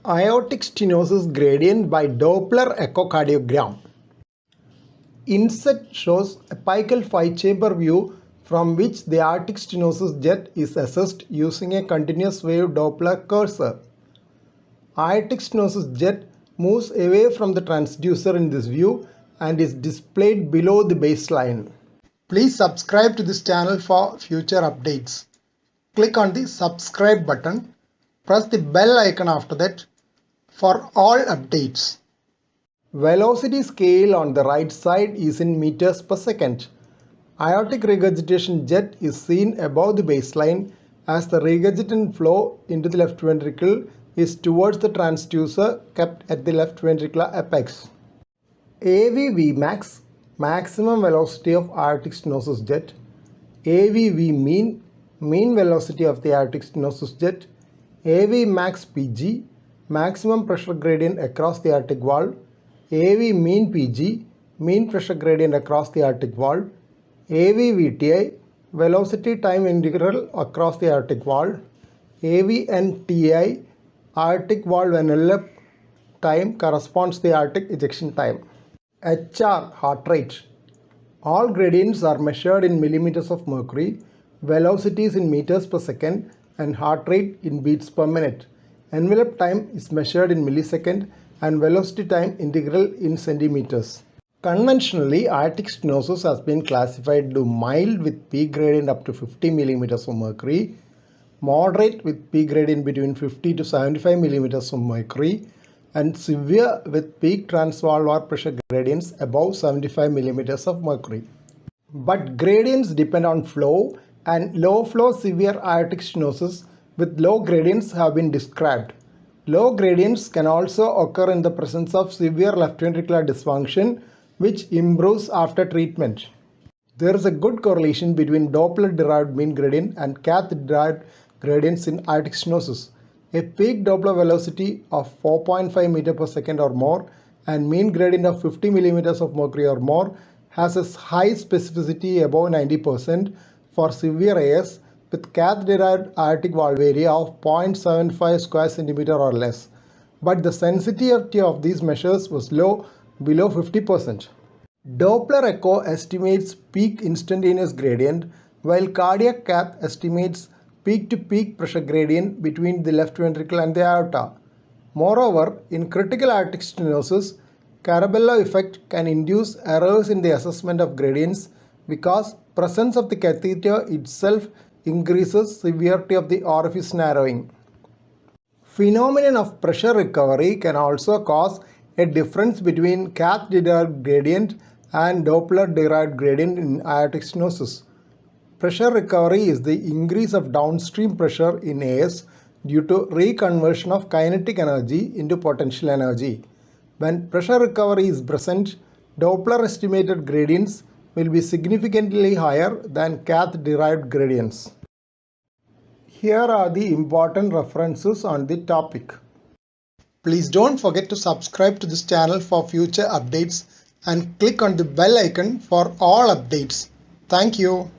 Aortic stenosis gradient by Doppler echocardiogram. Inset shows apical 5-chamber view from which the aortic stenosis jet is assessed using a continuous wave Doppler cursor. Aortic stenosis jet moves away from the transducer in this view and is displayed below the baseline. Please subscribe to this channel for future updates. Click on the subscribe button. Press the bell icon after that for all updates. Velocity scale on the right side is in meters per second. Aortic regurgitation jet is seen above the baseline as the regurgitant flow into the left ventricle is towards the transducer kept at the left ventricular apex. AVV max, maximum velocity of aortic stenosis jet. AVV mean, mean velocity of the aortic stenosis jet. AV max PG, maximum pressure gradient across the aortic valve. AV mean PG, mean pressure gradient across the aortic valve. AV VTI, velocity time integral across the aortic valve. AV and TI, aortic valve envelope time corresponds to the aortic ejection time. HR, heart rate. All gradients are measured in millimeters of mercury, velocities in meters per second, and heart rate in beats per minute. Envelope time is measured in millisecond and velocity time integral in centimeters. Conventionally, aortic stenosis has been classified to mild with peak gradient up to 50 millimeters of mercury, moderate with peak gradient between 50 to 75 millimeters of mercury, and severe with peak transvalvular pressure gradients above 75 millimeters of mercury. But gradients depend on flow, and low flow severe aortic stenosis with low gradients have been described. Low gradients can also occur in the presence of severe left ventricular dysfunction, which improves after treatment. There is a good correlation between Doppler-derived mean gradient and cath-derived gradients in aortic stenosis. A peak Doppler velocity of 4.5 meter per second or more and mean gradient of 50 millimeters of mercury or more has a high specificity above 90% for severe AS with cath-derived aortic valve area of 0.75 square centimeter or less, but the sensitivity of these measures was low, below 50%. Doppler echo estimates peak instantaneous gradient, while cardiac cath estimates peak-to-peak pressure gradient between the left ventricle and the aorta. Moreover, in critical aortic stenosis, Carabello effect can induce errors in the assessment of gradients because presence of the catheter itself increases severity of the orifice narrowing. Phenomenon of pressure recovery can also cause a difference between cath-derived gradient and Doppler-derived gradient in aortic stenosis. Pressure recovery is the increase of downstream pressure in AS due to reconversion of kinetic energy into potential energy. When pressure recovery is present, Doppler estimated gradients will be significantly higher than cath-derived gradients. Here are the important references on the topic. Please don't forget to subscribe to this channel for future updates and click on the bell icon for all updates. Thank you.